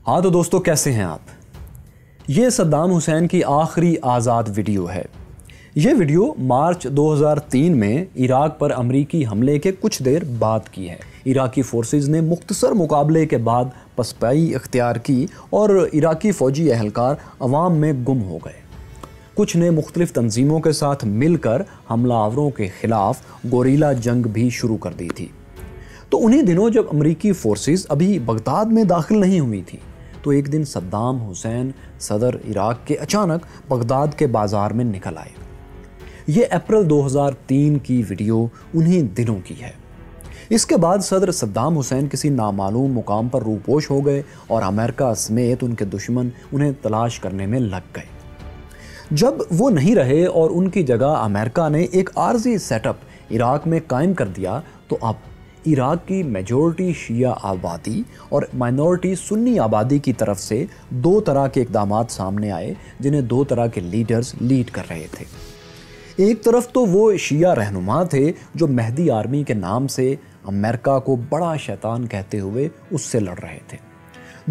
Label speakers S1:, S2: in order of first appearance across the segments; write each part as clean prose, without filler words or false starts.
S1: ہاں تو دوستو، کیسے ہیں آپ؟ یہ صدام حسین کی آخری آزاد ویڈیو ہے۔ یہ ویڈیو مارچ 2003 میں عراق پر امریکی حملے کے کچھ دیر بعد کی ہے۔ عراقی فورسز نے مختصر مقابلے کے بعد پسپائی اختیار کی اور عراقی فوجی اہلکار عوام میں گم ہو گئے۔ کچھ نے مختلف تنظیموں کے ساتھ مل کر حملہ آوروں کے خلاف گوریلا جنگ بھی شروع کر دی تھی۔ تو انہی دنوں جب امریکی فورسز ابھی بغداد میں داخل نہیں ہوئی تھی، تو ایک دن صدام حسین صدر عراق کے اچانک بغداد کے بازار میں نکل آئے۔ یہ اپریل 2003 کی ویڈیو انہی دنوں کی ہے۔ اس کے بعد صدر صدام حسین کسی نامعلوم مقام پر روپوش ہو گئے اور امریکہ سمیت ان کے دشمن انہیں تلاش کرنے میں لگ گئے۔ جب وہ نہیں رہے اور ان کی جگہ امریکہ نے ایک عارضی سیٹ اپ عراق میں قائم کر دیا، تو اب عراق کی میجورٹی شیعہ آبادی اور مائنورٹی سنی آبادی کی طرف سے دو طرح کے اقدامات سامنے آئے جنہیں دو طرح کے لیڈرز لیڈ کر رہے تھے۔ ایک طرف تو وہ شیعہ رہنما تھے جو مہدی آرمی کے نام سے امریکہ کو بڑا شیطان کہتے ہوئے اس سے لڑ رہے تھے۔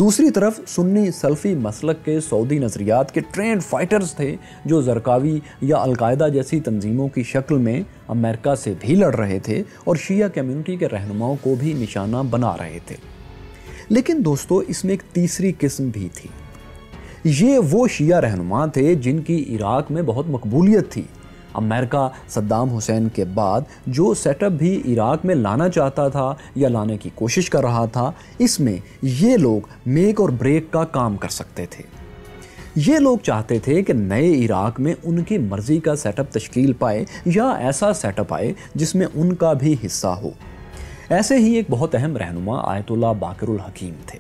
S1: دوسری طرف سنی سلفی مسلک کے سعودی نظریات کے ٹرینڈ فائٹرز تھے جو زرقاوی یا القاعدہ جیسی تنظیموں کی شکل میں امریکہ سے بھی لڑ رہے تھے اور شیعہ کمیونٹی کے رہنماؤں کو بھی نشانہ بنا رہے تھے۔ لیکن دوستو، اس میں ایک تیسری قسم بھی تھی۔ یہ وہ شیعہ رہنما تھے جن کی عراق میں بہت مقبولیت تھی۔ امریکہ صدام حسین کے بعد جو سیٹ اپ بھی عراق میں لانا چاہتا تھا یا لانے کی کوشش کر رہا تھا، اس میں یہ لوگ میک اور بریک کا کام کر سکتے تھے۔ یہ لوگ چاہتے تھے کہ نئے عراق میں ان کی مرضی کا سیٹ اپ تشکیل پائے یا ایسا سیٹ اپ آئے جس میں ان کا بھی حصہ ہو۔ ایسے ہی ایک بہت اہم رہنما آیت اللہ باقر الحکیم تھے۔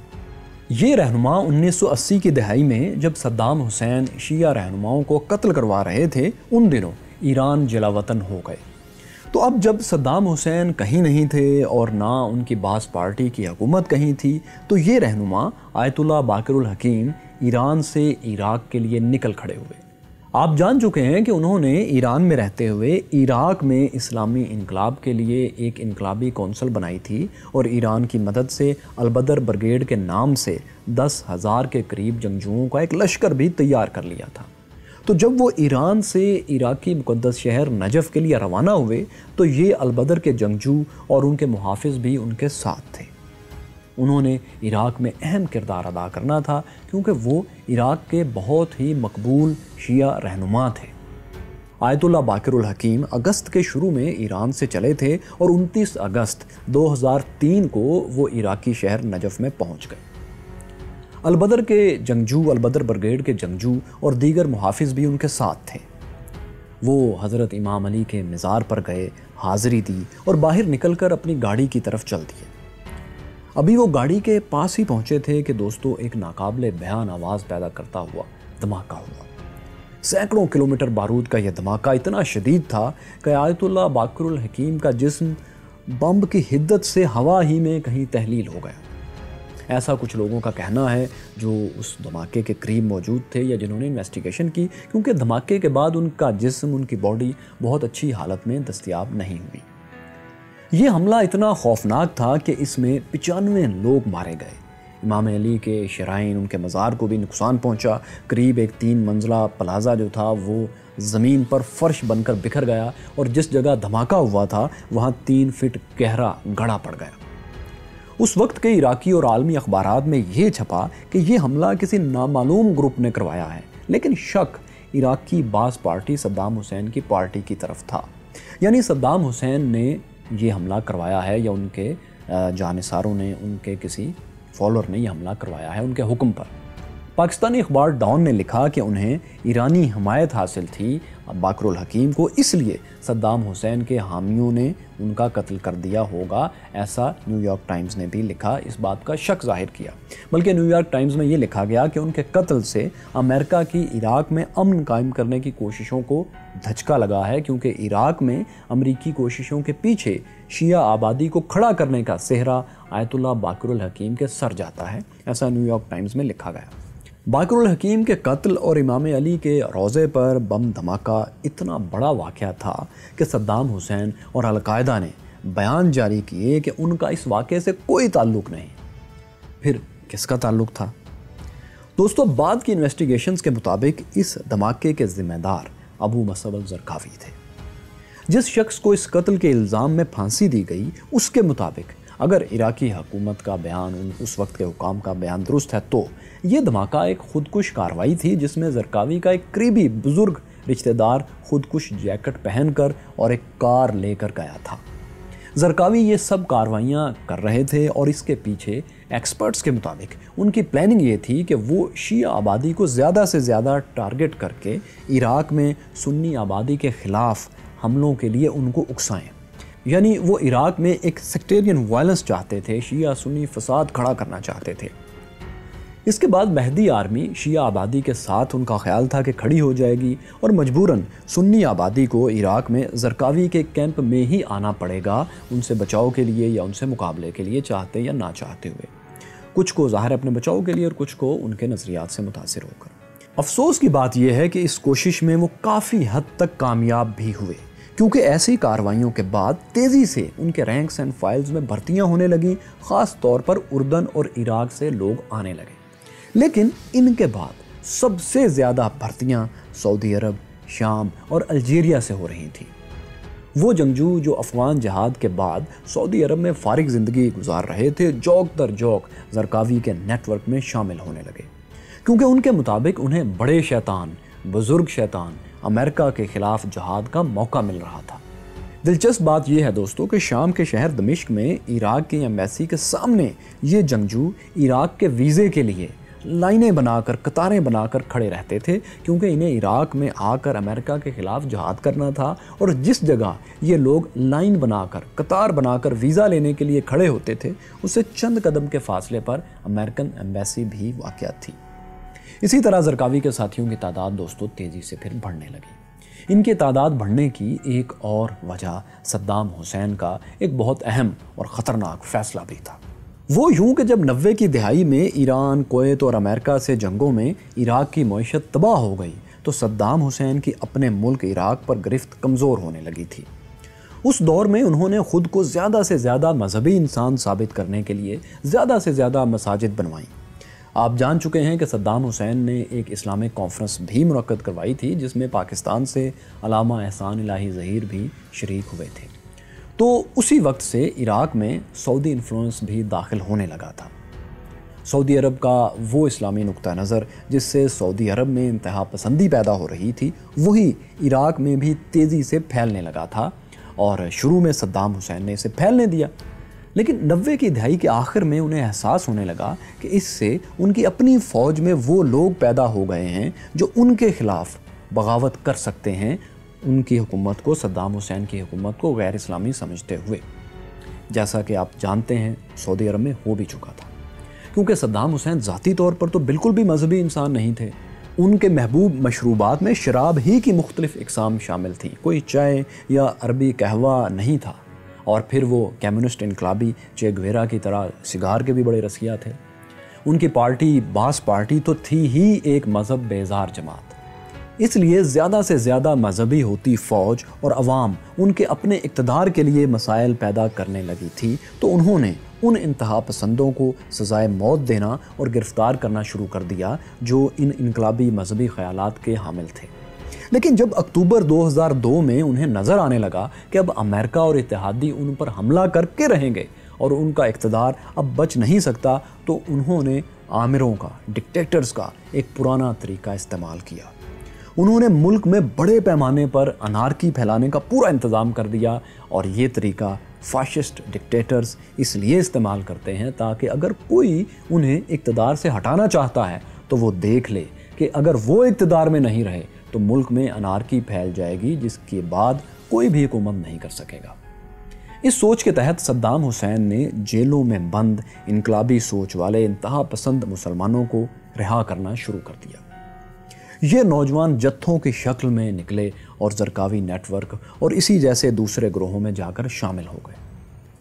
S1: یہ رہنما 1980 کی دہائی میں جب صدام حسین شیعہ رہنماؤں کو قتل کروا رہے تھے، ان دنوں ایران جلا وطن ہو گئے۔ تو اب جب صدام حسین کہیں نہیں تھے اور نہ ان کی باس پارٹی کی حکومت کہیں تھی، تو یہ رہنما آیت اللہ باقر الحکیم ایران سے عراق کے لیے نکل کھڑے ہوئے۔ آپ جان چکے ہیں کہ انہوں نے ایران میں رہتے ہوئے عراق میں اسلامی انقلاب کے لیے ایک انقلابی کونسل بنائی تھی اور ایران کی مدد سے البدر بریگیڈ کے نام سے 10,000 کے قریب جنگجوؤں کا ایک لشکر بھی تیار کر لیا تھا۔ تو جب وہ ایران سے عراقی مقدس شہر نجف کے لیے روانہ ہوئے، تو یہ البدر کے جنگجو اور ان کے محافظ بھی ان کے ساتھ تھے۔ انہوں نے عراق میں اہم کردار ادا کرنا تھا کیونکہ وہ عراق کے بہت ہی مقبول شیعہ رہنما تھے۔ آیت اللہ باقر الحکیم اگست کے شروع میں ایران سے چلے تھے اور 29 اگست 2003 کو وہ عراقی شہر نجف میں پہنچ گئے۔ البدر کے جنگجو، البدر بریگیڈ کے جنگجو اور دیگر محافظ بھی ان کے ساتھ تھے۔ وہ حضرت امام علی کے مزار پر گئے، حاضری دی اور باہر نکل کر اپنی گاڑی کی طرف چل دیے۔ ابھی وہ گاڑی کے پاس ہی پہنچے تھے کہ دوستو، ایک ناقابل بیان آواز پیدا کرتا ہوا دھماکہ ہوا۔ سینکڑوں کلومیٹر بارود کا یہ دھماکہ اتنا شدید تھا کہ آیت اللہ باقر الحکیم کا جسم بم کی حدت سے ہوا ہی میں کہیں تحلیل ہو گیا۔ ایسا کچھ لوگوں کا کہنا ہے جو اس دھماکے کے قریب موجود تھے یا جنہوں نے انویسٹیگیشن کی، کیونکہ دھماکے کے بعد ان کا جسم، ان کی باڈی بہت اچھی حالت میں دستیاب نہیں ہوئی۔ یہ حملہ اتنا خوفناک تھا کہ اس میں 95 لوگ مارے گئے۔ امام علی کے شرائن، ان کے مزار کو بھی نقصان پہنچا۔ قریب ایک 3 منزلہ پلازا جو تھا وہ زمین پر فرش بن کر بکھر گیا اور جس جگہ دھماکہ ہوا تھا وہاں 3 فٹ گہرا گڑھا پڑ گیا۔ اس وقت کے عراقی اور عالمی اخبارات میں یہ چھپا کہ یہ حملہ کسی نامعلوم گروپ نے کروایا ہے، لیکن شک عراق کی باس پارٹی صدام حسین کی پارٹی کی طرف تھا۔ یعنی صدام حسین نے یہ حملہ کروایا ہے یا ان کے جانثاروں نے، ان کے کسی فالوور نے یہ حملہ کروایا ہے ان کے حکم پر۔ پاکستانی اخبار ڈان نے لکھا کہ انہیں ایرانی حمایت حاصل تھی باقر الحکیم کو، اس لیے صدام حسین کے حامیوں نے ان کا قتل کر دیا ہوگا، ایسا نیو یارک ٹائمز نے بھی لکھا، اس بات کا شک ظاہر کیا۔ بلکہ نیو یارک ٹائمز میں یہ لکھا گیا کہ ان کے قتل سے امریکہ کی عراق میں امن قائم کرنے کی کوششوں کو دھچکا لگا ہے، کیونکہ عراق میں امریکی کوششوں کے پیچھے شیعہ آبادی کو کھڑا کرنے کا سہرا آیت اللہ باقر الحکیم کے سر جاتا ہے، ایسا نیو یارک ٹائمز میں لکھا گیا۔ باقر الحکیم کے قتل اور امام علی کے روضے پر بم دھماکہ اتنا بڑا واقعہ تھا کہ صدام حسین اور القاعدہ نے بیان جاری کیے کہ ان کا اس واقعے سے کوئی تعلق نہیں۔ پھر کس کا تعلق تھا؟ دوستوں بعد کی انویسٹیگیشنز کے مطابق اس دھماکے کے ذمہ دار ابو مصعب الزرقاوی تھے۔ جس شخص کو اس قتل کے الزام میں پھانسی دی گئی اس کے مطابق اگر عراقی حکومت کا بیان، اس وقت کے حکام کا بیان درست ہے تو یہ دھماکہ ایک خودکش کارروائی تھی جس میں زرقاوی کا ایک قریبی بزرگ رشتہ دار خودکش جیکٹ پہن کر اور ایک کار لے کر گیا تھا۔ زرقاوی یہ سب کارروائیاں کر رہے تھے اور اس کے پیچھے ایکسپرٹس کے مطابق ان کی پلاننگ یہ تھی کہ وہ شیعہ آبادی کو زیادہ سے زیادہ ٹارگٹ کر کے عراق میں سنی آبادی کے خلاف حملوں کے لیے ان کو اکسائیں، یعنی وہ عراق میں ایک سیکٹیرین وائلنس چاہتے تھے، شیعہ سنی فساد کھڑا کرنا چاہتے تھے۔ اس کے بعد مہدی آرمی شیعہ آبادی کے ساتھ ان کا خیال تھا کہ کھڑی ہو جائے گی اور مجبوراً سنی آبادی کو عراق میں زرقاوی کے کیمپ میں ہی آنا پڑے گا ان سے بچاؤ کے لیے یا ان سے مقابلے کے لیے، چاہتے یا نہ چاہتے ہوئے، کچھ کو ظاہر اپنے بچاؤ کے لیے اور کچھ کو ان کے نظریات سے متاثر ہو کر۔ افسوس کی بات یہ ہے کہ اس کوشش میں وہ کافی حد تک کامیاب بھی ہوئے، کیونکہ ایسی کارروائیوں کے بعد تیزی سے ان کے رینکس اینڈ فائلز میں بھرتیاں ہونے لگیں، خاص طور پر اردن اور عراق سے لوگ آنے لگے۔ لیکن ان کے بعد سب سے زیادہ بھرتیاں سعودی عرب، شام اور الجیریا سے ہو رہی تھیں۔ وہ جنگجو جو افغان جہاد کے بعد سعودی عرب میں فارغ زندگی گزار رہے تھے، جوک در جوک زرقاوی کے نیٹ ورک میں شامل ہونے لگے، کیونکہ ان کے مطابق انہیں بڑے شیطان، بزرگ شیطان امریکہ کے خلاف جہاد کا موقع مل رہا تھا۔ دلچسپ بات یہ ہے دوستو کہ شام کے شہر دمشق میں عراق کی ایمبیسی کے سامنے یہ جنگجو عراق کے ویزے کے لیے لائنیں بنا کر، قطاریں بنا کر کھڑے رہتے تھے، کیونکہ انہیں عراق میں آ کر امریکہ کے خلاف جہاد کرنا تھا، اور جس جگہ یہ لوگ لائن بنا کر، قطار بنا کر ویزا لینے کے لیے کھڑے ہوتے تھے اس سے چند قدم کے فاصلے پر امریکن ایمبیسی بھی واقع تھی۔ اسی طرح زرقاوی کے ساتھیوں کی تعداد دوستو تیزی سے پھر بڑھنے لگی۔ ان کی تعداد بڑھنے کی ایک اور وجہ صدام حسین کا ایک بہت اہم اور خطرناک فیصلہ بھی تھا۔ وہ یوں کہ جب 90 کی دہائی میں ایران، کویت اور امریکہ سے جنگوں میں عراق کی معیشت تباہ ہو گئی تو صدام حسین کی اپنے ملک عراق پر گرفت کمزور ہونے لگی تھی۔ اس دور میں انہوں نے خود کو زیادہ سے زیادہ مذہبی انسان ثابت کرنے کے لیے زیادہ سے زیادہ مساجد بنوائیں۔ آپ جان چکے ہیں کہ صدام حسین نے ایک اسلامک کانفرنس بھی منعقد کروائی تھی جس میں پاکستان سے علامہ احسان الہی ظہیر بھی شریک ہوئے تھے۔ تو اسی وقت سے عراق میں سعودی انفلوئنس بھی داخل ہونے لگا تھا۔ سعودی عرب کا وہ اسلامی نقطہ نظر جس سے سعودی عرب میں انتہا پسندی پیدا ہو رہی تھی، وہی عراق میں بھی تیزی سے پھیلنے لگا تھا، اور شروع میں صدام حسین نے اسے پھیلنے دیا، لیکن 90 کی دہائی کے آخر میں انہیں احساس ہونے لگا کہ اس سے ان کی اپنی فوج میں وہ لوگ پیدا ہو گئے ہیں جو ان کے خلاف بغاوت کر سکتے ہیں، ان کی حکومت کو، صدام حسین کی حکومت کو غیر اسلامی سمجھتے ہوئے، جیسا کہ آپ جانتے ہیں سعودی عرب میں ہو بھی چکا تھا، کیونکہ صدام حسین ذاتی طور پر تو بالکل بھی مذہبی انسان نہیں تھے۔ ان کے محبوب مشروبات میں شراب ہی کی مختلف اقسام شامل تھیں، کوئی چائے یا عربی قہوہ نہیں تھا، اور پھر وہ کمیونسٹ انقلابی چے گویرا کی طرح سگار کے بھی بڑے رسیہ تھے۔ ان کی پارٹی باس پارٹی تو تھی ہی ایک مذہب بیزار جماعت، اس لیے زیادہ سے زیادہ مذہبی ہوتی فوج اور عوام ان کے اپنے اقتدار کے لیے مسائل پیدا کرنے لگی تھی، تو انہوں نے ان انتہا پسندوں کو سزائے موت دینا اور گرفتار کرنا شروع کر دیا جو ان انقلابی مذہبی خیالات کے حامل تھے۔ لیکن جب اکتوبر 2002 میں انہیں نظر آنے لگا کہ اب امریکہ اور اتحادی ان پر حملہ کر کے رہیں گے اور ان کا اقتدار اب بچ نہیں سکتا، تو انہوں نے آمروں کا، ڈکٹیٹرز کا ایک پرانا طریقہ استعمال کیا۔ انہوں نے ملک میں بڑے پیمانے پر انارکی پھیلانے کا پورا انتظام کر دیا، اور یہ طریقہ فاشسٹ ڈکٹیٹرز اس لیے استعمال کرتے ہیں تاکہ اگر کوئی انہیں اقتدار سے ہٹانا چاہتا ہے تو وہ دیکھ لے کہ اگر وہ اقتدار میں نہیں رہے تو ملک میں انارکی پھیل جائے گی، جس کے بعد کوئی بھی حکومت نہیں کر سکے گا۔ اس سوچ کے تحت صدام حسین نے جیلوں میں بند انقلابی سوچ والے انتہا پسند مسلمانوں کو رہا کرنا شروع کر دیا۔ یہ نوجوان جتھوں کی شکل میں نکلے اور زرقاوی نیٹ ورک اور اسی جیسے دوسرے گروہوں میں جا کر شامل ہو گئے۔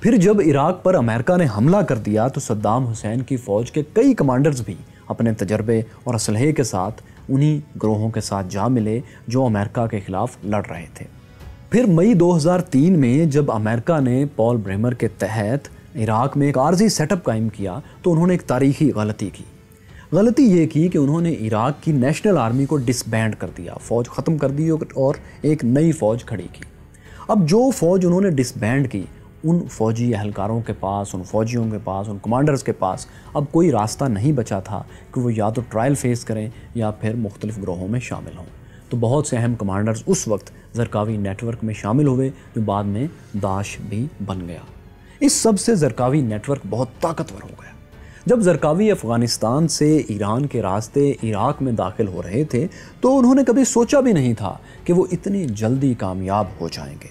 S1: پھر جب عراق پر امریکہ نے حملہ کر دیا تو صدام حسین کی فوج کے کئی کمانڈرز بھی اپنے تجربے اور اسلحے کے ساتھ انہی گروہوں کے ساتھ جا ملے جو امریکہ کے خلاف لڑ رہے تھے۔ پھر مئی 2003 میں جب امریکہ نے پال بریمر کے تحت عراق میں ایک عارضی سیٹ اپ قائم کیا تو انہوں نے ایک تاریخی غلطی کی۔ غلطی یہ کی کہ انہوں نے عراق کی نیشنل آرمی کو ڈسبینڈ کر دیا، فوج ختم کر دی اور ایک نئی فوج کھڑی کی۔ اب جو فوج انہوں نے ڈسبینڈ کی، ان فوجی اہلکاروں کے پاس، ان فوجیوں کے پاس، ان کمانڈرز کے پاس اب کوئی راستہ نہیں بچا تھا کہ وہ یا تو ٹرائل فیس کریں یا پھر مختلف گروہوں میں شامل ہوں۔ تو بہت سے اہم کمانڈرز اس وقت زرقاوی نیٹ ورک میں شامل ہوئے، جو بعد میں داعش بھی بن گیا۔ اس سب سے زرقاوی نیٹ ورک بہت طاقتور ہو گیا۔ جب زرقاوی افغانستان سے ایران کے راستے عراق میں داخل ہو رہے تھے تو انہوں نے کبھی سوچا بھی نہیں تھا کہ وہ اتنی جلدی کامیاب ہو جائیں گے،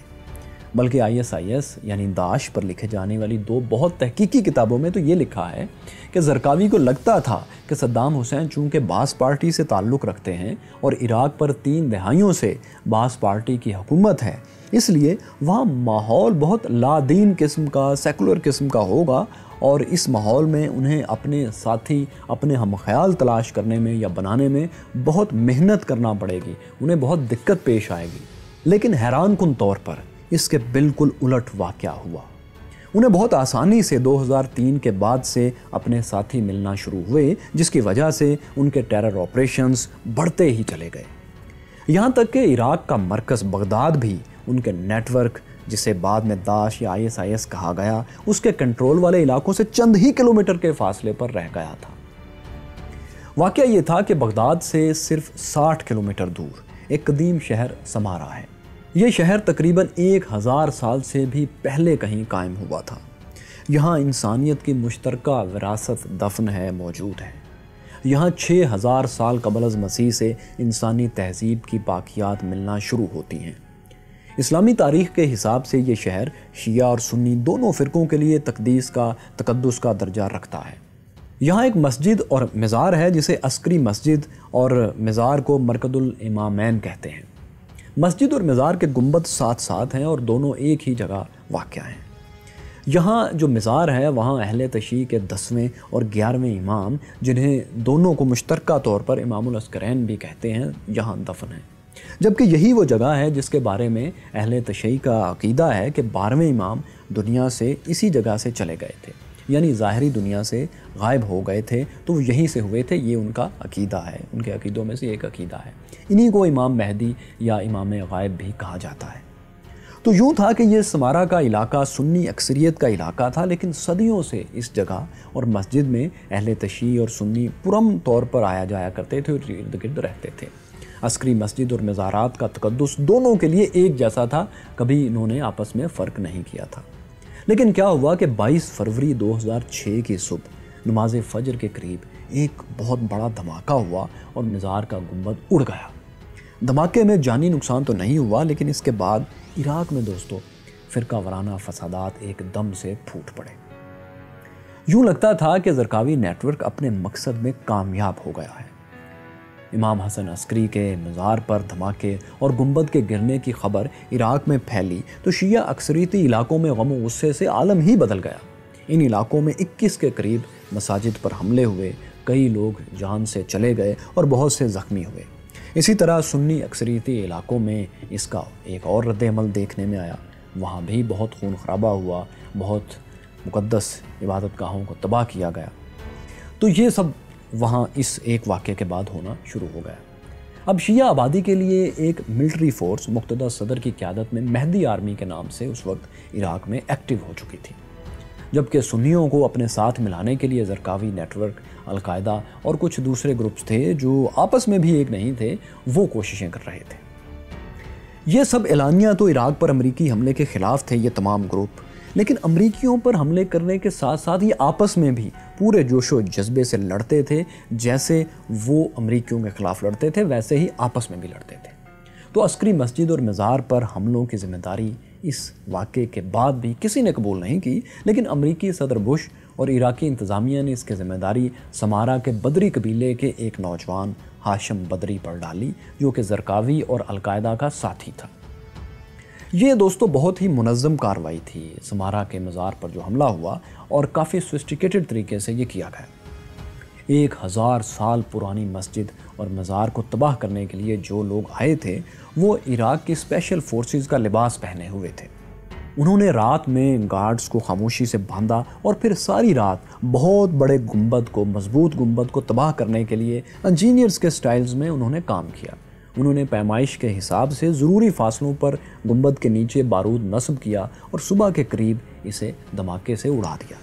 S1: بلکہ ISIS یعنی داعش پر لکھے جانے والی دو بہت تحقیقی کتابوں میں تو یہ لکھا ہے کہ زرقاوی کو لگتا تھا کہ صدام حسین چونکہ باعث پارٹی سے تعلق رکھتے ہیں اور عراق پر 3 دہائیوں سے باعث پارٹی کی حکومت ہے، اس لیے وہاں ماحول بہت لادین قسم کا، سیکولر قسم کا ہوگا، اور اس ماحول میں انہیں اپنے ساتھی، اپنے ہم خیال تلاش کرنے میں یا بنانے میں بہت محنت کرنا پڑے گی، انہیں بہت دقت پیش آئے گی۔ لیکن حیران کن طور پر اس کے بالکل الٹ واقعہ ہوا۔ انہیں بہت آسانی سے 2003 کے بعد سے اپنے ساتھی ملنا شروع ہوئے، جس کی وجہ سے ان کے ٹیرر آپریشنز بڑھتے ہی چلے گئے، یہاں تک کہ عراق کا مرکز بغداد بھی ان کے نیٹ ورک، جسے بعد میں داعش یا ISIS کہا گیا، اس کے کنٹرول والے علاقوں سے چند ہی کلومیٹر کے فاصلے پر رہ گیا تھا۔ واقعہ یہ تھا کہ بغداد سے صرف 60 کلومیٹر دور ایک قدیم شہر سمارا ہے۔ یہ شہر تقریباً 1000 سال سے بھی پہلے کہیں قائم ہوا تھا۔ یہاں انسانیت کی مشترکہ وراثت دفن ہے، موجود ہے۔ یہاں 6000 سال قبل از مسیح سے انسانی تہذیب کی باقیات ملنا شروع ہوتی ہیں۔ اسلامی تاریخ کے حساب سے یہ شہر شیعہ اور سنی دونوں فرقوں کے لیے تقدس کا درجہ رکھتا ہے۔ یہاں ایک مسجد اور مزار ہے جسے عسکری مسجد، اور مزار کو مرکز الامامین کہتے ہیں۔ مسجد اور مزار کے گنبد ساتھ ساتھ ہیں اور دونوں ایک ہی جگہ واقع ہیں۔ یہاں جو مزار ہے وہاں اہل تشیع کے 10ویں اور 11ویں امام، جنہیں دونوں کو مشترکہ طور پر امام العسکرین بھی کہتے ہیں، یہاں دفن ہیں، جبکہ یہی وہ جگہ ہے جس کے بارے میں اہل تشیع کا عقیدہ ہے کہ 12ویں امام دنیا سے اسی جگہ سے چلے گئے تھے، یعنی ظاہری دنیا سے غائب ہو گئے تھے تو وہ یہیں سے ہوئے تھے۔ یہ ان کا عقیدہ ہے، ان کے عقیدوں میں سے ایک عقیدہ ہے۔ انہی کو امام مہدی یا امام غائب بھی کہا جاتا ہے۔ تو یوں تھا کہ یہ سمارا کا علاقہ سنی اکثریت کا علاقہ تھا، لیکن صدیوں سے اس جگہ اور مسجد میں اہل تشیع اور سنی پرامن طور پر آیا جایا کرتے تھے اور ارد گرد رہتے تھے۔ عسکری مسجد اور مزارات کا تقدس دونوں کے لیے ایک جیسا تھا، کبھی انہوں نے آپس میں فرق نہیں کیا تھا۔ لیکن کیا ہوا کہ 22 فروری 2006 کی صبح نماز فجر کے قریب ایک بہت بڑا دھماکہ ہوا اور مزار کا گنبد اڑ گیا۔ دھماکے میں جانی نقصان تو نہیں ہوا، لیکن اس کے بعد عراق میں دوستو فرقہ وارانہ فسادات ایک دم سے پھوٹ پڑے۔ یوں لگتا تھا کہ زرقاوی نیٹ ورک اپنے مقصد میں کامیاب ہو گیا ہے۔ امام حسن عسکری کے مزار پر دھماکے اور گنبد کے گرنے کی خبر عراق میں پھیلی تو شیعہ اکثریتی علاقوں میں غم و غصے سے عالم ہی بدل گیا۔ ان علاقوں میں 21 کے قریب مساجد پر حملے ہوئے، کئی لوگ جان سے چلے گئے اور بہت سے زخمی ہوئے۔ اسی طرح سنی اکثریتی علاقوں میں اس کا ایک اور رد عمل دیکھنے میں آیا، وہاں بھی بہت خون خرابہ ہوا، بہت مقدس عبادت گاہوں کو تباہ کیا گیا۔ تو یہ سب وہاں اس ایک واقعے کے بعد ہونا شروع ہو گیا۔ اب شیعہ آبادی کے لیے ایک ملٹری فورس مقتدہ صدر کی قیادت میں مہدی آرمی کے نام سے اس وقت عراق میں ایکٹیو ہو چکی تھی، جبکہ سنیوں کو اپنے ساتھ ملانے کے لیے زرقاوی نیٹ ورک، القاعدہ اور کچھ دوسرے گروپس تھے جو آپس میں بھی ایک نہیں تھے، وہ کوششیں کر رہے تھے۔ یہ سب اعلانیہ تو عراق پر امریکی حملے کے خلاف تھے یہ تمام گروپ، لیکن امریکیوں پر حملے کرنے کے ساتھ ساتھ یہ آپس میں بھی پورے جوش و جذبے سے لڑتے تھے، جیسے وہ امریکیوں کے خلاف لڑتے تھے ویسے ہی آپس میں بھی لڑتے تھے۔ تو عسکری مسجد اور مزار پر حملوں کی ذمہ داری اس واقعے کے بعد بھی کسی نے قبول نہیں کی، لیکن امریکی صدر بش اور عراقی انتظامیہ نے اس کی ذمہ داری سمارا کے بدری قبیلے کے ایک نوجوان ہاشم بدری پر ڈالی، جو کہ زرقاوی اور القاعدہ کا ساتھی تھا۔ یہ دوستو بہت ہی منظم کارروائی تھی سمارا کے مزار پر جو حملہ ہوا، اور کافی سوفسٹیکیٹڈ طریقے سے یہ کیا گیا۔ 1000 سال پرانی مسجد اور مزار کو تباہ کرنے کے لیے جو لوگ آئے تھے وہ عراق کی اسپیشل فورسز کا لباس پہنے ہوئے تھے۔ انہوں نے رات میں گارڈز کو خاموشی سے باندھا اور پھر ساری رات بہت بڑے مضبوط گنبد کو تباہ کرنے کے لیے انجینئرز کے سٹائلز میں انہوں نے کام کیا۔ انہوں نے پیمائش کے حساب سے ضروری فاصلوں پر گنبد کے نیچے بارود نصب کیا اور صبح کے قریب اسے دھماکے سے اڑا دیا۔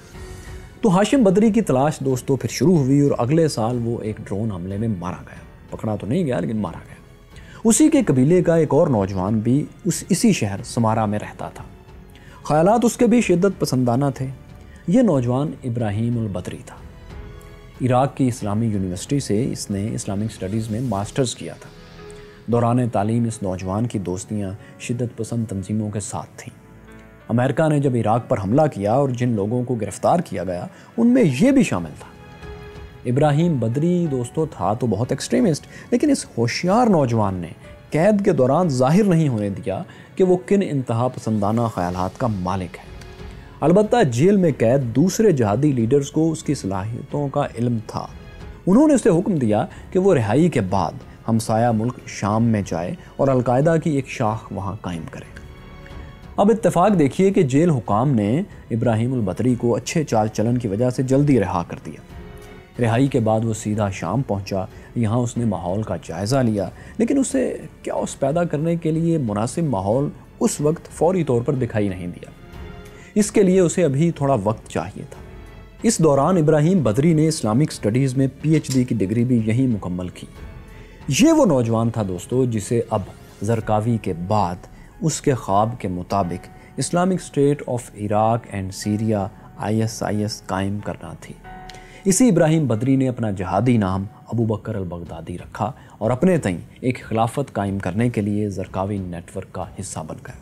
S1: تو ہاشم بدری کی تلاش دوستو پھر شروع ہوئی اور اگلے سال وہ ایک ڈرون حملے میں مارا گیا۔ پکڑا تو نہیں گیا لیکن مارا گیا۔ اسی کے قبیلے کا ایک اور نوجوان بھی اسی شہر سمارا میں رہتا تھا۔ خیالات اس کے بھی شدت پسندانہ تھے۔ یہ نوجوان ابراہیم البدری تھا۔ عراق کی اسلامی یونیورسٹی سے اس نے اسلامک سٹڈیز میں ماسٹرز کیا تھا۔ دوران تعلیم اس نوجوان کی دوستیاں شدت پسند تنظیموں کے ساتھ تھیں۔ امریکہ نے جب عراق پر حملہ کیا اور جن لوگوں کو گرفتار کیا گیا ان میں یہ بھی شامل تھا۔ ابراہیم بدری دوستو تھا تو بہت ایکسٹریمسٹ، لیکن اس ہوشیار نوجوان نے قید کے دوران ظاہر نہیں ہونے دیا کہ وہ کن انتہا پسندانہ خیالات کا مالک ہے۔ البتہ جیل میں قید دوسرے جہادی لیڈرز کو اس کی صلاحیتوں کا علم تھا۔ انہوں نے اسے حکم دیا کہ وہ رہائی کے بعد ہمسایہ ملک شام میں جائے اور القاعدہ کی ایک شاخ وہاں قائم کرے۔ اب اتفاق دیکھیے کہ جیل حکام نے ابراہیم البدری کو اچھے چال چلن کی وجہ سے جلدی رہا کر دیا۔ رہائی کے بعد وہ سیدھا شام پہنچا۔ یہاں اس نے ماحول کا جائزہ لیا، لیکن اسے کیوس پیدا کرنے کے لیے مناسب ماحول اس وقت فوری طور پر دکھائی نہیں دیا۔ اس کے لیے اسے ابھی تھوڑا وقت چاہیے تھا۔ اس دوران ابراہیم بدری نے اسلامک سٹڈیز میں پی ایچ ڈی کی ڈگری بھی یہیں مکمل کی۔ یہ وہ نوجوان تھا دوستو جسے اب زرقاوی کے بعد اس کے خواب کے مطابق Islamic state of Iraq and Syria ISIS قائم کرنا تھی۔ اسی ابراہیم بدری نے اپنا جہادی نام ابو بکر البغدادی رکھا اور اپنے تئیں ایک خلافت قائم کرنے کے لیے زرقاوی نیٹ ورک کا حصہ بن گیا۔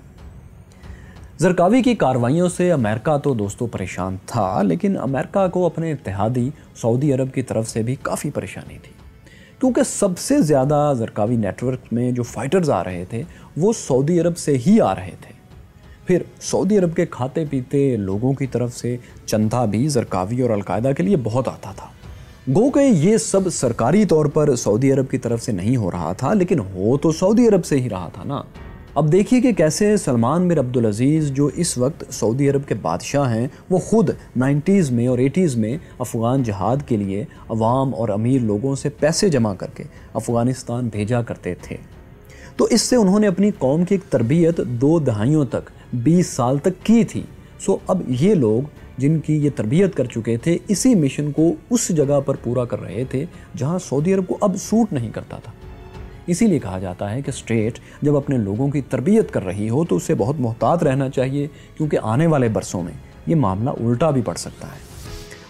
S1: زرقاوی کی کارروائیوں سے امریکہ تو دوستو پریشان تھا، لیکن امریکہ کو اپنے اتحادی سعودی عرب کی طرف سے بھی کافی پریشانی تھی، کیونکہ سب سے زیادہ زرقاوی نیٹ ورک میں جو فائٹرز آ رہے تھے وہ سعودی عرب سے ہی آ رہے تھے۔ پھر سعودی عرب کے کھاتے پیتے لوگوں کی طرف سے چندہ بھی زرقاوی اور القاعدہ کے لیے بہت آتا تھا۔ گو کہ یہ سب سرکاری طور پر سعودی عرب کی طرف سے نہیں ہو رہا تھا، لیکن ہو تو سعودی عرب سے ہی رہا تھا نا۔ اب دیکھیے کہ کیسے سلمان بن عبدالعزیز جو اس وقت سعودی عرب کے بادشاہ ہیں، وہ خود 90s میں اور 80s میں افغان جہاد کے لیے عوام اور امیر لوگوں سے پیسے جمع کر کے افغانستان بھیجا کرتے تھے۔ تو اس سے انہوں نے اپنی قوم کی ایک تربیت 2 دہائیوں تک 20 سال تک کی تھی۔ اب یہ لوگ جن کی یہ تربیت کر چکے تھے اسی مشن کو اس جگہ پر پورا کر رہے تھے جہاں سعودی عرب کو اب سوٹ نہیں کرتا تھا۔ اسی لیے کہا جاتا ہے کہ اسٹیٹ جب اپنے لوگوں کی تربیت کر رہی ہو تو اسے بہت محتاط رہنا چاہیے، کیونکہ آنے والے برسوں میں یہ معاملہ الٹا بھی پڑ سکتا ہے۔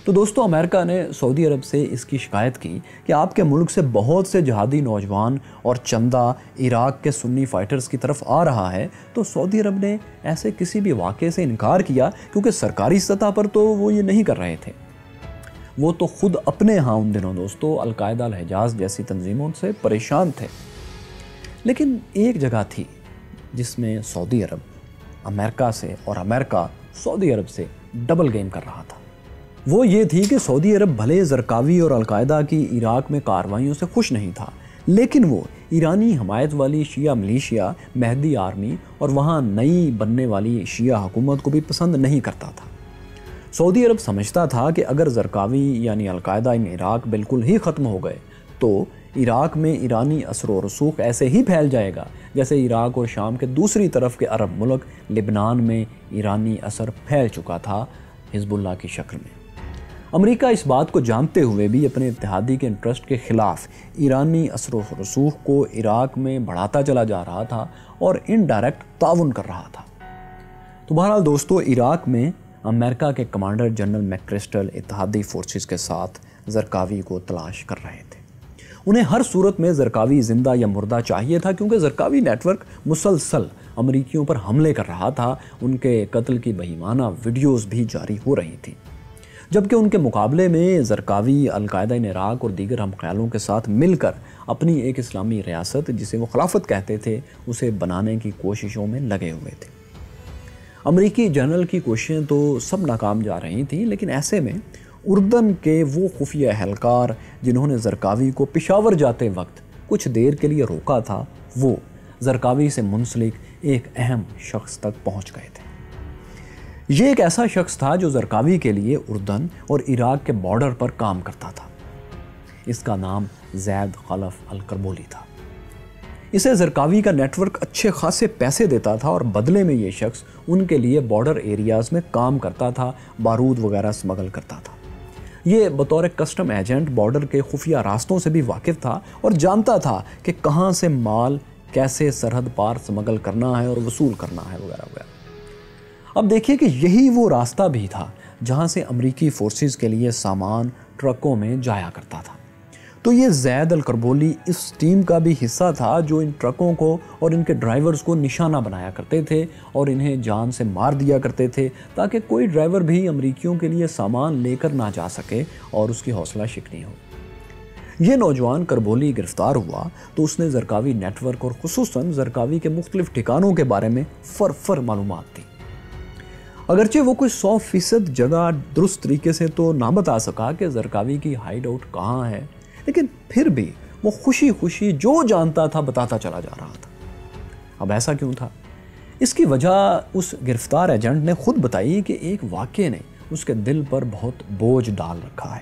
S1: تو دوستو امریکہ نے سعودی عرب سے اس کی شکایت کی کہ آپ کے ملک سے بہت سے جہادی نوجوان اور چندہ عراق کے سنی فائٹرز کی طرف آ رہا ہے، تو سعودی عرب نے ایسے کسی بھی واقعے سے انکار کیا، کیونکہ سرکاری سطح پر تو وہ یہ نہیں کر رہے تھے۔ وہ تو خود اپنے ہاں ان دنوں دوستو القاعدہ الحجاز جیسی تنظیموں سے پریشان تھے۔ لیکن ایک جگہ تھی جس میں سعودی عرب امریکہ سے اور امریکہ سعودی عرب سے ڈبل گیم کر رہا تھا۔ وہ یہ تھی کہ سعودی عرب بھلے زرقاوی اور القاعدہ کی عراق میں کارروائیوں سے خوش نہیں تھا، لیکن وہ ایرانی حمایت والی شیعہ ملیشیا، مہدی آرمی اور وہاں نئی بننے والی شیعہ حکومت کو بھی پسند نہیں کرتا تھا۔ سعودی عرب سمجھتا تھا کہ اگر زرقاوی یعنی القاعدہ ان عراق بالکل ہی ختم ہو گئے تو عراق میں ایرانی اثر و رسوخ ایسے ہی پھیل جائے گا جیسے عراق اور شام کے دوسری طرف کے عرب ملک لبنان میں ایرانی اثر پھیل چکا تھا حزب اللہ کی شکل میں۔ امریکہ اس بات کو جانتے ہوئے بھی اپنے اتحادی کے انٹرسٹ کے خلاف ایرانی اثر و رسوخ کو عراق میں بڑھاتا چلا جا رہا تھا اور انڈائریکٹ تعاون کر رہا تھا۔ تو بہرحال دوستو عراق میں امریکہ کے کمانڈر جنرل میکرسٹل اتحادی فورسز کے ساتھ زرقاوی کو تلاش کر رہے تھے۔ انہیں ہر صورت میں زرقاوی زندہ یا مردہ چاہیے تھا، کیونکہ زرقاوی نیٹ ورک مسلسل امریکیوں پر حملے کر رہا تھا۔ ان کے قتل کی بہیمانہ ویڈیوز بھی جاری ہو رہی تھی، جبکہ ان کے مقابلے میں زرقاوی القاعدہ عراق اور دیگر ہم خیالوں کے ساتھ مل کر اپنی ایک اسلامی ریاست جسے وہ خلافت کہتے تھے اسے بنانے کی کوششوں میں لگے ہوئے تھے۔ امریکی جنرل کی کوششیں تو سب ناکام جا رہی تھیں، لیکن ایسے میں اردن کے وہ خفیہ اہلکار جنہوں نے زرقاوی کو پشاور جاتے وقت کچھ دیر کے لیے روکا تھا، وہ زرقاوی سے منسلک ایک اہم شخص تک پہنچ گئے تھے۔ یہ ایک ایسا شخص تھا جو زرقاوی کے لیے اردن اور عراق کے بارڈر پر کام کرتا تھا۔ اس کا نام زید خلف الکربولی تھا۔ اسے زرقاوی کا نیٹ ورک اچھے خاصے پیسے دیتا تھا اور بدلے میں یہ شخص ان کے لیے بارڈر ایریاز میں کام کرتا تھا، بارود وغیرہ سمگل کرتا تھا۔ یہ بطور کسٹم ایجنٹ بارڈر کے خفیہ راستوں سے بھی واقف تھا اور جانتا تھا کہ کہاں سے مال کیسے سرحد پار سمگل کرنا ہے اور وصول کرنا ہے وغیرہ وغیرہ۔ اب دیکھیے کہ یہی وہ راستہ بھی تھا جہاں سے امریکی فورسز کے لیے سامان ٹرکوں میں جایا کرتا تھا۔ تو یہ زید الکربولی اس ٹیم کا بھی حصہ تھا جو ان ٹرکوں کو اور ان کے ڈرائیورز کو نشانہ بنایا کرتے تھے اور انہیں جان سے مار دیا کرتے تھے تاکہ کوئی ڈرائیور بھی امریکیوں کے لیے سامان لے کر نہ جا سکے اور اس کی حوصلہ شکنی ہو۔ یہ نوجوان کربولی گرفتار ہوا تو اس نے زرقاوی نیٹ ورک اور خصوصاً زرقاوی کے مختلف ٹھکانوں کے بارے میں فر معلومات دی۔ اگرچہ وہ کوئی 100% جگہ درست طریقے سے تو نہ بتا سکا کہ زرقاوی کی ہائیڈ آؤٹ کہاں ہے، لیکن پھر بھی وہ خوشی خوشی جو جانتا تھا بتاتا چلا جا رہا تھا۔ اب ایسا کیوں تھا؟ اس کی وجہ اس گرفتار ایجنٹ نے خود بتائی کہ ایک واقعے نے اس کے دل پر بہت بوجھ ڈال رکھا ہے۔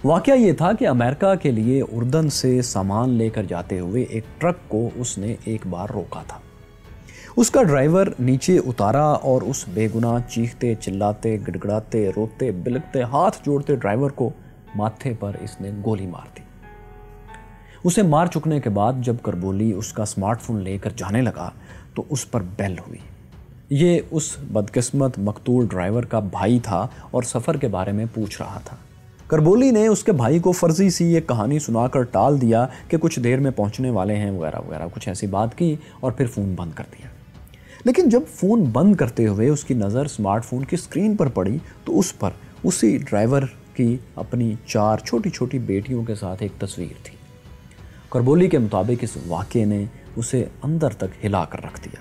S1: واقعہ یہ تھا کہ امریکہ کے لیے اردن سے سامان لے کر جاتے ہوئے ایک ٹرک کو اس نے ایک بار روکا تھا۔ اس کا ڈرائیور نیچے اتارا اور اس بے گناہ چیختے چلاتے گڑگڑاتے روتے بلکتے ہاتھ جوڑتے ڈرائیور کو ماتھے پر اس نے گولی مار دی۔ اسے مار چکنے کے بعد جب کربولی اس کا سمارٹ فون لے کر جانے لگا تو اس پر بیل ہوئی۔ یہ اس بدقسمت مقتول ڈرائیور کا بھائی تھا اور سفر کے بارے میں پوچھ رہا تھا۔ کربولی نے اس کے بھائی کو فرضی سی یہ کہانی سنا کر ٹال دیا کہ کچھ دیر میں پہنچنے والے ہیں وغیرہ وغیرہ، کچھ ایسی بات کی اور پھر فون بند کر دیا۔ لیکن جب فون بند کرتے ہوئے اس کی نظر سمارٹ فون کی سکرین پر پڑی تو اس پر اسی ڈرائیور کی اپنی 4 چھوٹی چھوٹی بیٹیوں کے ساتھ ایک تصویر تھی۔ کربولی کے مطابق اس واقعے نے اسے اندر تک ہلا کر رکھ دیا۔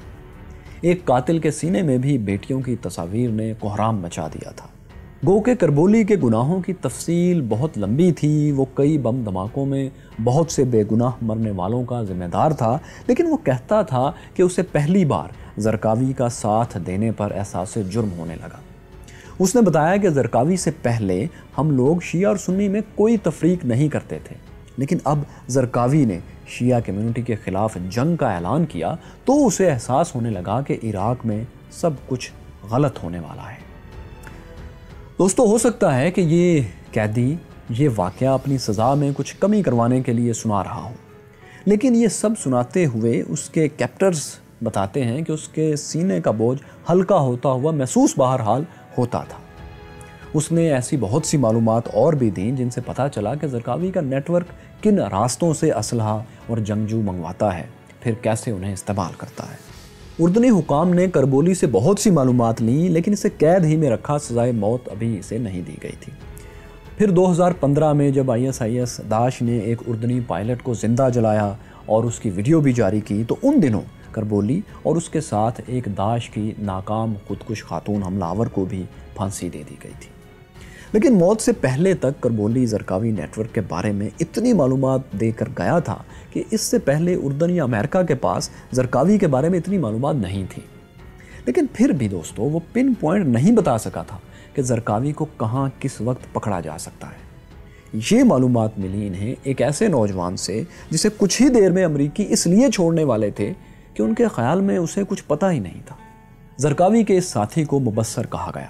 S1: ایک قاتل کے سینے میں بھی بیٹیوں کی تصاویر نے کوہرام مچا دیا تھا۔ گو کہ کربولی کے گناہوں کی تفصیل بہت لمبی تھی، وہ کئی بم دھماکوں میں بہت سے بے گناہ مرنے والوں کا ذمہ دار تھا، لیکن وہ کہتا تھا کہ اسے پہلی بار زرقاوی کا ساتھ دینے پر احساس جرم ہونے لگا۔ اس نے بتایا کہ زرقاوی سے پہلے ہم لوگ شیعہ اور سنی میں کوئی تفریق نہیں کرتے تھے، لیکن اب زرقاوی نے شیعہ کمیونٹی کے خلاف جنگ کا اعلان کیا تو اسے احساس ہونے لگا کہ عراق میں سب کچھ غلط ہونے والا ہے۔ دوستو، ہو سکتا ہے کہ یہ قیدی یہ واقعہ اپنی سزا میں کچھ کمی کروانے کے لیے سنا رہا ہو، لیکن یہ سب سناتے ہوئے اس کے کیپٹرز بتاتے ہیں کہ اس کے سینے کا بوجھ ہلکا ہوتا ہوا محسوس بہرحال ہوتا تھا۔ اس نے ایسی بہت سی معلومات اور بھی دیں جن سے پتہ چلا کہ زرقاوی کا نیٹ ورک کن راستوں سے اسلحہ اور جنگجو منگواتا ہے، پھر کیسے انہیں استعمال کرتا ہے۔ اردنی حکام نے کربولی سے بہت سی معلومات لیں، لیکن اسے قید ہی میں رکھا، سزائے موت ابھی اسے نہیں دی گئی تھی۔ پھر 2015 میں جب ISIS داعش نے ایک اردنی پائلٹ کو زندہ جلایا اور اس کی ویڈیو بھی جاری کی تو ان دنوں کربولی اور اس کے ساتھ ایک داعش کی ناکام خودکش خاتون حملہ آور کو بھی پھانسی دے دی گئی تھی۔ لیکن موت سے پہلے تک کربولی زرقاوی نیٹ ورک کے بارے میں اتنی معلومات دے کر گیا تھا کہ اس سے پہلے اردن یا امریکہ کے پاس زرقاوی کے بارے میں اتنی معلومات نہیں تھی۔ لیکن پھر بھی دوستو وہ پن پوائنٹ نہیں بتا سکا تھا کہ زرقاوی کو کہاں کس وقت پکڑا جا سکتا ہے۔ یہ معلومات ملی انہیں ایک ایسے نوجوان سے جسے کچھ ہی دیر میں امریکی اس لیے چھوڑنے والے تھے کہ ان کے خیال میں اسے کچھ پتہ ہی نہیں تھا۔ زرقاوی کے اس ساتھی کو مبصر کہا گیا۔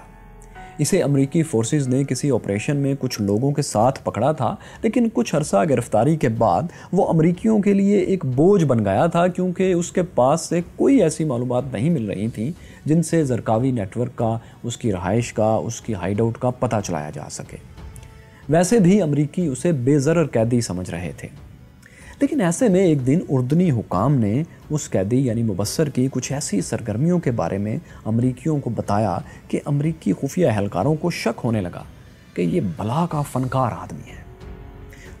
S1: اسے امریکی فورسز نے کسی آپریشن میں کچھ لوگوں کے ساتھ پکڑا تھا، لیکن کچھ عرصہ گرفتاری کے بعد وہ امریکیوں کے لیے ایک بوجھ بن گیا تھا کیونکہ اس کے پاس سے کوئی ایسی معلومات نہیں مل رہی تھیں جن سے زرقاوی نیٹ ورک کا، اس کی رہائش کا، اس کی ہائیڈ آؤٹ کا پتہ چلایا جا سکے۔ ویسے بھی امریکی اسے بے ضرر قیدی سمجھ رہے تھے، لیکن ایسے میں ایک دن اردنی حکام نے اس قیدی یعنی مبصر کی کچھ ایسی سرگرمیوں کے بارے میں امریکیوں کو بتایا کہ امریکی خفیہ اہلکاروں کو شک ہونے لگا کہ یہ بلا کا فنکار آدمی ہے۔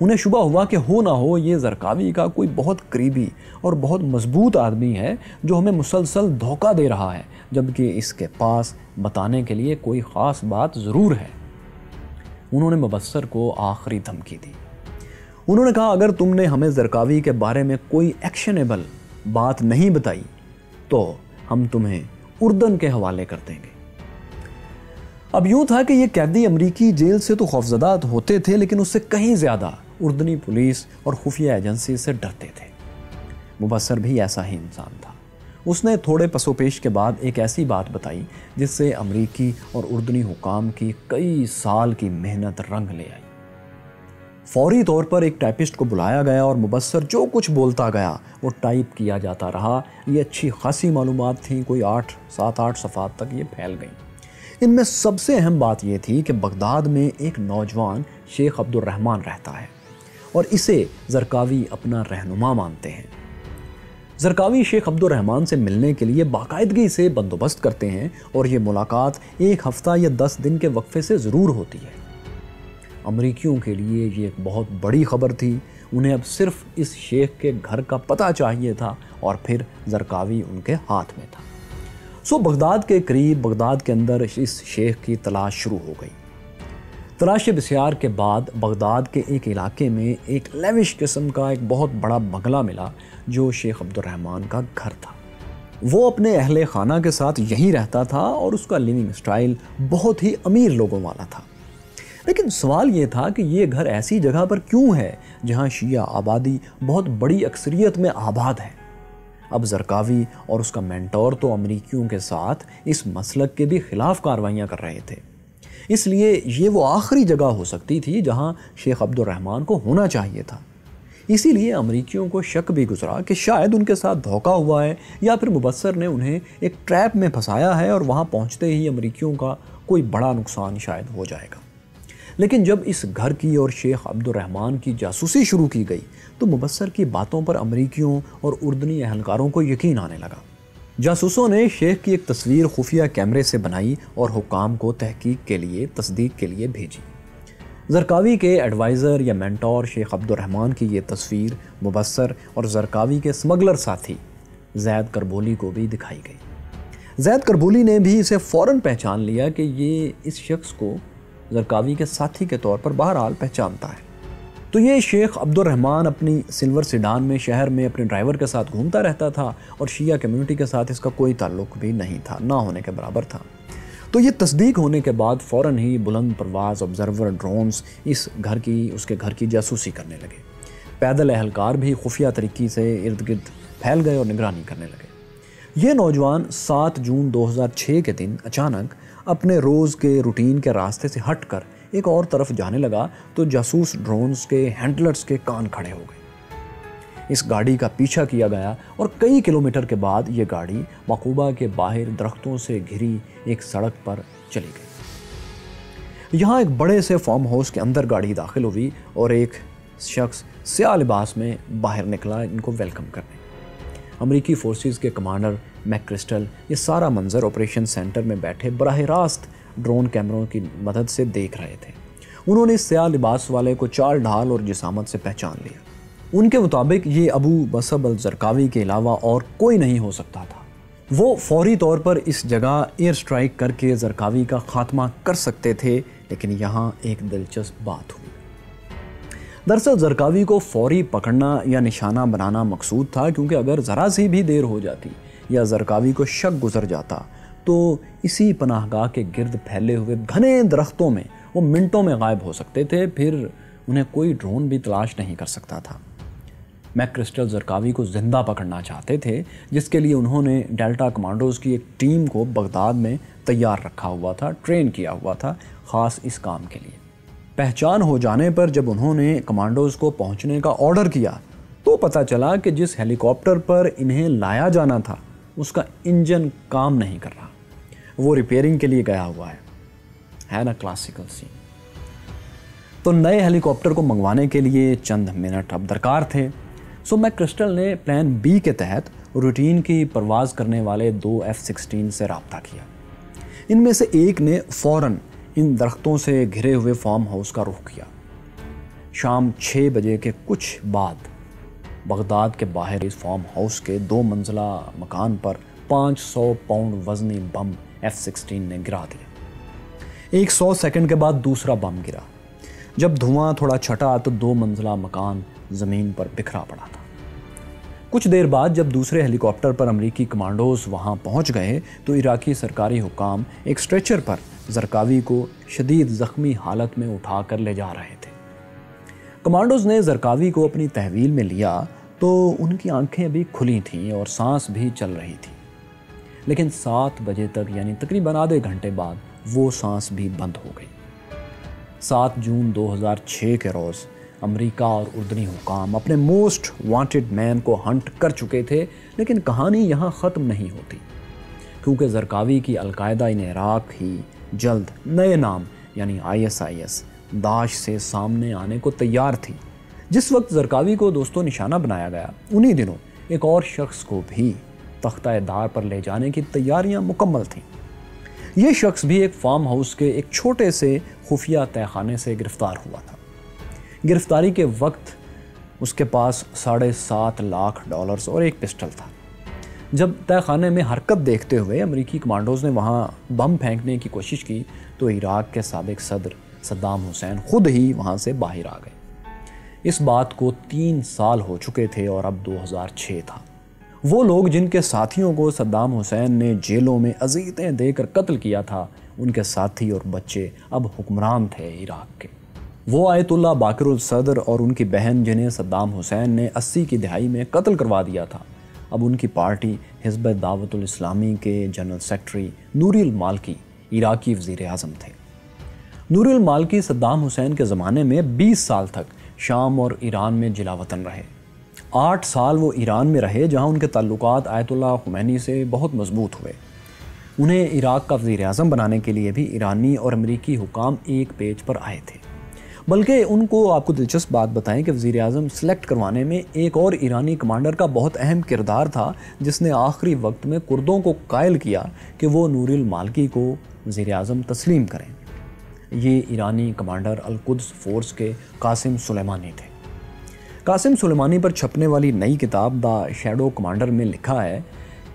S1: انہیں شبہ ہوا کہ ہو نہ ہو یہ زرقاوی کا کوئی بہت قریبی اور بہت مضبوط آدمی ہے جو ہمیں مسلسل دھوکہ دے رہا ہے، جبکہ اس کے پاس بتانے کے لیے کوئی خاص بات ضرور ہے۔ انہوں نے مبصر کو آخری دھمکی دی۔ انہوں نے کہا اگر تم نے ہمیں زرقاوی کے بارے میں کوئی ایکشنیبل بات نہیں بتائی تو ہم تمہیں اردن کے حوالے کر دیں گے۔ اب یوں تھا کہ یہ قیدی امریکی جیل سے تو خوفزدہ ہوتے تھے، لیکن اس سے کہیں زیادہ اردنی پولیس اور خفیہ ایجنسی سے ڈرتے تھے۔ مبصر بھی ایسا ہی انسان تھا۔ اس نے تھوڑے پس و پیش کے بعد ایک ایسی بات بتائی جس سے امریکی اور اردنی حکام کی کئی سال کی محنت رنگ لے آئی۔ فوری طور پر ایک ٹائپسٹ کو بلایا گیا اور مبصر جو کچھ بولتا گیا وہ ٹائپ کیا جاتا رہا۔ یہ اچھی خاصی معلومات تھیں، کوئی 7-8 صفحات تک یہ پھیل گئیں۔ ان میں سب سے اہم بات یہ تھی کہ بغداد میں ایک نوجوان شیخ عبد الرحمن رہتا ہے اور اسے زرقاوی اپنا رہنما مانتے ہیں۔ زرقاوی شیخ عبد الرحمن سے ملنے کے لیے باقاعدگی سے بندوبست کرتے ہیں اور یہ ملاقات 1 ہفتہ یا 10 دن کے وقفے سے ضرور ہوتی ہے۔ امریکیوں کے لیے یہ ایک بہت بڑی خبر تھی۔ انہیں اب صرف اس شیخ کے گھر کا پتہ چاہیے تھا اور پھر زرقاوی ان کے ہاتھ میں تھا۔ بغداد کے قریب، بغداد کے اندر اس شیخ کی تلاش شروع ہو گئی۔ تلاش بسیار کے بعد بغداد کے ایک علاقے میں ایک لیوش قسم کا ایک بہت بڑا بنگلہ ملا جو شیخ عبد الرحمن کا گھر تھا۔ وہ اپنے اہل خانہ کے ساتھ یہیں رہتا تھا اور اس کا لیونگ سٹائل بہت ہی امیر لوگوں والا تھا۔ لیکن سوال یہ تھا کہ یہ گھر ایسی جگہ پر کیوں ہے جہاں شیعہ آبادی بہت بڑی اکثریت میں آباد ہے؟ اب زرقاوی اور اس کا مینٹور تو امریکیوں کے ساتھ اس مسلک کے بھی خلاف کارروائیاں کر رہے تھے، اس لیے یہ وہ آخری جگہ ہو سکتی تھی جہاں شیخ عبد الرحمن کو ہونا چاہیے تھا۔ اسی لیے امریکیوں کو شک بھی گزرا کہ شاید ان کے ساتھ دھوکہ ہوا ہے یا پھر مبصر نے انہیں ایک ٹریپ میں پھنسایا ہے اور وہاں پہنچتے ہی امریکیوں کا کوئی بڑا نقصان شاید ہو جائے گا۔ لیکن جب اس گھر کی اور شیخ عبد الرحمن کی جاسوسی شروع کی گئی تو مبصر کی باتوں پر امریکیوں اور اردنی اہلکاروں کو یقین آنے لگا۔ جاسوسوں نے شیخ کی ایک تصویر خفیہ کیمرے سے بنائی اور حکام کو تحقیق کے لیے تصدیق کے لیے بھیجی۔ زرقاوی کے ایڈوائزر یا مینٹور شیخ عبد الرحمن کی یہ تصویر مبصر اور زرقاوی کے سمگلر ساتھی زید کربولی کو بھی دکھائی گئی۔ زید کربولی نے بھی اسے فوراً پہچان لیا کہ یہ اس شخص کو زرقاوی کے ساتھی کے طور پر بہرحال پہچانتا ہے۔ تو یہ شیخ عبد الرحمن اپنی سلور سیڈان میں شہر میں اپنے ڈرائیور کے ساتھ گھومتا رہتا تھا اور شیعہ کمیونٹی کے ساتھ اس کا کوئی تعلق بھی نہیں تھا، نہ ہونے کے برابر تھا۔ تو یہ تصدیق ہونے کے بعد فوراً ہی بلند پرواز آبزرور ڈرونز اس کے گھر کی جاسوسی کرنے لگے۔ پیدل اہلکار بھی خفیہ طریقے سے ارد گرد پھیل گئے اور نگرانی کرنے لگے۔ یہ نوجوان 7 جون 2006 کے دن اچانک اپنے روز کے روٹین کے راستے سے ہٹ کر ایک اور طرف جانے لگا تو جاسوس ڈرونز کے ہینڈلرز کے کان کھڑے ہو گئے۔ اس گاڑی کا پیچھا کیا گیا اور کئی کلومیٹر کے بعد یہ گاڑی مقوبہ کے باہر درختوں سے گھری ایک سڑک پر چلی گئی۔ یہاں ایک بڑے سے فارم ہاؤس کے اندر گاڑی داخل ہوئی اور ایک شخص سیاہ لباس میں باہر نکلا ان کو ویلکم کرنے۔ امریکی فورسز کے کمانڈر میک کرسٹل یہ سارا منظر آپریشن سینٹر میں بیٹھے براہ راست ڈرون کیمروں کی مدد سے دیکھ رہے تھے۔ انہوں نے سیاہ لباس والے کو چال ڈھال اور جسامت سے پہچان لیا۔ ان کے مطابق یہ ابو مصعب الزرقاوی کے علاوہ اور کوئی نہیں ہو سکتا تھا۔ وہ فوری طور پر اس جگہ ایئر سٹرائک کر کے زرقاوی کا خاتمہ کر سکتے تھے، لیکن یہاں ایک دلچسپ بات ہوئی۔ دراصل زرقاوی کو فوری پکڑنا یا نشانہ بنانا مقصود تھا، کیونکہ اگر ذرا سی بھی دیر ہو جاتی یا زرقاوی کو شک گزر جاتا تو اسی پناہ گاہ کے گرد پھیلے ہوئے گھنے درختوں میں وہ منٹوں میں غائب ہو سکتے تھے، پھر انہیں کوئی ڈرون بھی تلاش نہیں کر سکتا تھا۔ میک کرسٹل زرقاوی کو زندہ پکڑنا چاہتے تھے، جس کے لیے انہوں نے ڈیلٹا کمانڈوز کی ایک ٹیم کو بغداد میں تیار رکھا ہوا تھا، ٹرین کیا ہوا تھا خاص اس کام کے لیے۔ پہچان ہو جانے پر جب انہوں نے کمانڈوز کو پہنچنے کا آرڈر کیا تو پتہ چلا کہ جس ہیلی کاپٹر پر انہیں لایا جانا تھا اس کا انجن کام نہیں کر رہا، وہ ریپیئرنگ کے لیے گیا ہوا ہے نا کلاسیکل سین۔ تو نئے ہیلی کاپٹر کو منگوانے کے لیے چند منٹ اب درکار تھے۔ میک کرسٹل نے پلان بی کے تحت روٹین کی پرواز کرنے والے 2 F-16 سے رابطہ کیا۔ ان میں سے ایک نے فوراً ان درختوں سے گھرے ہوئے فارم ہاؤس کا رخ کیا۔ شام 6 بجے کے کچھ بعد بغداد کے باہر اس فارم ہاؤس کے 2 منزلہ مکان پر 500 پاؤنڈ وزنی بم F-16 نے گرا دیا۔ 100 سیکنڈ کے بعد دوسرا بم گرا۔ جب دھواں تھوڑا چھٹا تو 2 منزلہ مکان زمین پر بکھرا پڑا تھا۔ کچھ دیر بعد جب دوسرے ہیلی کاپٹر پر امریکی کمانڈوز وہاں پہنچ گئے تو عراقی سرکاری حکام ایک سٹریچر پر زرقاوی کو شدید زخمی حالت میں اٹھا کر لے جا رہے تھے۔ کمانڈوز نے زرقاوی کو اپنی تحویل میں لیا تو ان کی آنکھیں ابھی کھلی تھیں اور سانس بھی چل رہی تھی، لیکن 7 بجے تک یعنی تقریباً آدھے گھنٹے بعد وہ سانس بھی بند ہو گئی۔ 7 جون 2006 کے روز امریکہ اور اردنی حکام اپنے موسٹ وانٹڈ مین کو ہنٹ کر چکے تھے، لیکن کہانی یہاں ختم نہیں ہوتی، کیونکہ زرقاوی کی القاعدہ عراق ہی جلد نئے نام یعنی ISIS داعش سے سامنے آنے کو تیار تھی۔ جس وقت زرقاوی کو دوستوں نشانہ بنایا گیا، انہی دنوں ایک اور شخص کو بھی تختہ دار پر لے جانے کی تیاریاں مکمل تھیں۔ یہ شخص بھی ایک فارم ہاؤس کے ایک چھوٹے سے خفیہ تہہ خانے سے گرفتار ہوا تھا۔ گرفتاری کے وقت اس کے پاس $7.5 لاکھ اور ایک پسٹل تھا۔ جب تہہ خانے میں حرکت دیکھتے ہوئے امریکی کمانڈوز نے وہاں بم پھینکنے کی کوشش کی تو عراق کے سابق صدر صدام حسین خود ہی وہاں سے باہر آ گئے۔ اس بات کو 3 سال ہو چکے تھے اور اب 2006 تھا۔ وہ لوگ جن کے ساتھیوں کو صدام حسین نے جیلوں میں اذیتیں دے کر قتل کیا تھا، ان کے ساتھی اور بچے اب حکمران تھے عراق کے۔ وہ آیت اللہ باقر الصدر اور ان کی بہن جنہیں صدام حسین نے 80 کی دہائی میں قتل کروا دیا تھا، اب ان کی پارٹی حزب دعوت الاسلامی کے جنرل سیکرٹری نوری المالکی عراقی وزیر اعظم تھے۔ نوری المالکی صدام حسین کے زمانے میں 20 سال تک شام اور ایران میں جلا وطن رہے۔ 8 سال وہ ایران میں رہے، جہاں ان کے تعلقات آیت اللہ خمینی سے بہت مضبوط ہوئے۔ انہیں عراق کا وزیر اعظم بنانے کے لیے بھی ایرانی اور امریکی حکام ایک پیج پر آئے تھے، بلکہ ان کو آپ کو دلچسپ بات بتائیں کہ وزیر اعظم سلیکٹ کروانے میں ایک اور ایرانی کمانڈر کا بہت اہم کردار تھا، جس نے آخری وقت میں کردوں کو قائل کیا کہ وہ نوری المالکی کو وزیر اعظم تسلیم کریں۔ یہ ایرانی کمانڈر القدس فورس کے قاسم سلیمانی تھے۔ قاسم سلیمانی پر چھپنے والی نئی کتاب دا شیڈو کمانڈر میں لکھا ہے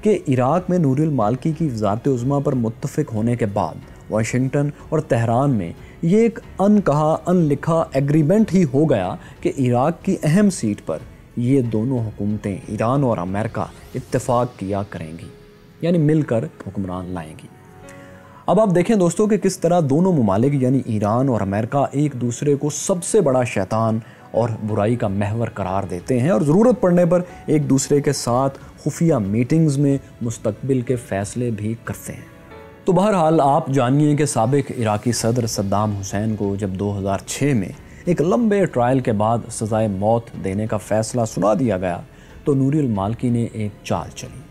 S1: کہ عراق میں نوری المالکی کی وزارت عظمیٰ پر متفق ہونے کے بعد واشنگٹن اور تہران میں یہ ایک ان کہا ان لکھا ایگریمنٹ ہی ہو گیا کہ عراق کی اہم سیٹ پر یہ دونوں حکومتیں ایران اور امریکہ اتفاق کیا کریں گی، یعنی مل کر حکمران لائیں گی۔ اب آپ دیکھیں دوستوں کہ کس طرح دونوں ممالک یعنی ایران اور امریکہ ایک دوسرے کو سب سے بڑا شیطان اور برائی کا محور قرار دیتے ہیں، اور ضرورت پڑنے پر ایک دوسرے کے ساتھ خفیہ میٹنگز میں مستقبل کے فیصلے بھی کرتے ہیں۔ تو بہرحال آپ جانیے کہ سابق عراقی صدر صدام حسین کو جب 2006 میں ایک لمبے ٹرائل کے بعد سزائے موت دینے کا فیصلہ سنا دیا گیا تو نوری المالکی نے ایک چال چلی۔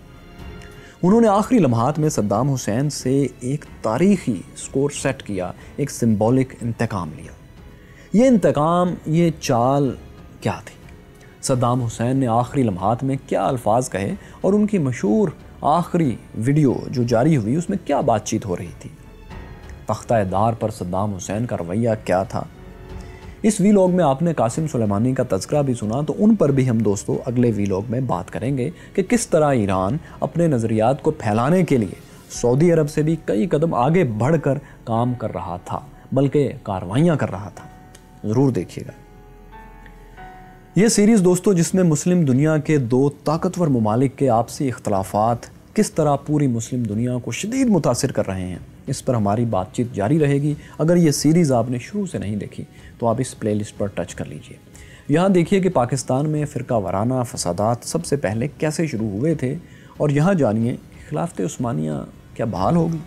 S1: انہوں نے آخری لمحات میں صدام حسین سے ایک تاریخی سکور سیٹ کیا، ایک سمبولک انتقام لیا۔ یہ انتقام، یہ چال کیا تھی؟ صدام حسین نے آخری لمحات میں کیا الفاظ کہے اور ان کی مشہور آخری ویڈیو جو جاری ہوئی اس میں کیا بات چیت ہو رہی تھی؟ تختہ دار پر صدام حسین کا رویہ کیا تھا؟ اس ویلاگ میں آپ نے قاسم سلیمانی کا تذکرہ بھی سنا، تو ان پر بھی ہم دوستوں اگلے ویلاگ میں بات کریں گے کہ کس طرح ایران اپنے نظریات کو پھیلانے کے لیے سعودی عرب سے بھی کئی قدم آگے بڑھ کر کام کر رہا تھا، بلکہ کاروائیاں کر رہا تھا۔ ضرور دیکھیے گا یہ سیریز دوستوں، جس میں مسلم دنیا کے 2 طاقتور ممالک کے آپسی اختلافات کس طرح پوری مسلم دنیا کو شدید متاثر کر رہے ہیں، اس پر ہماری بات چیت جاری رہے گی۔ اگر یہ سیریز آپ نے شروع سے نہیں دیکھی تو آپ اس پلے لسٹ پر ٹچ کر لیجئے۔ یہاں دیکھیے کہ پاکستان میں فرقہ وارانہ فسادات سب سے پہلے کیسے شروع ہوئے تھے، اور یہاں جانیے خلافت عثمانیہ کیا بحال ہوگی۔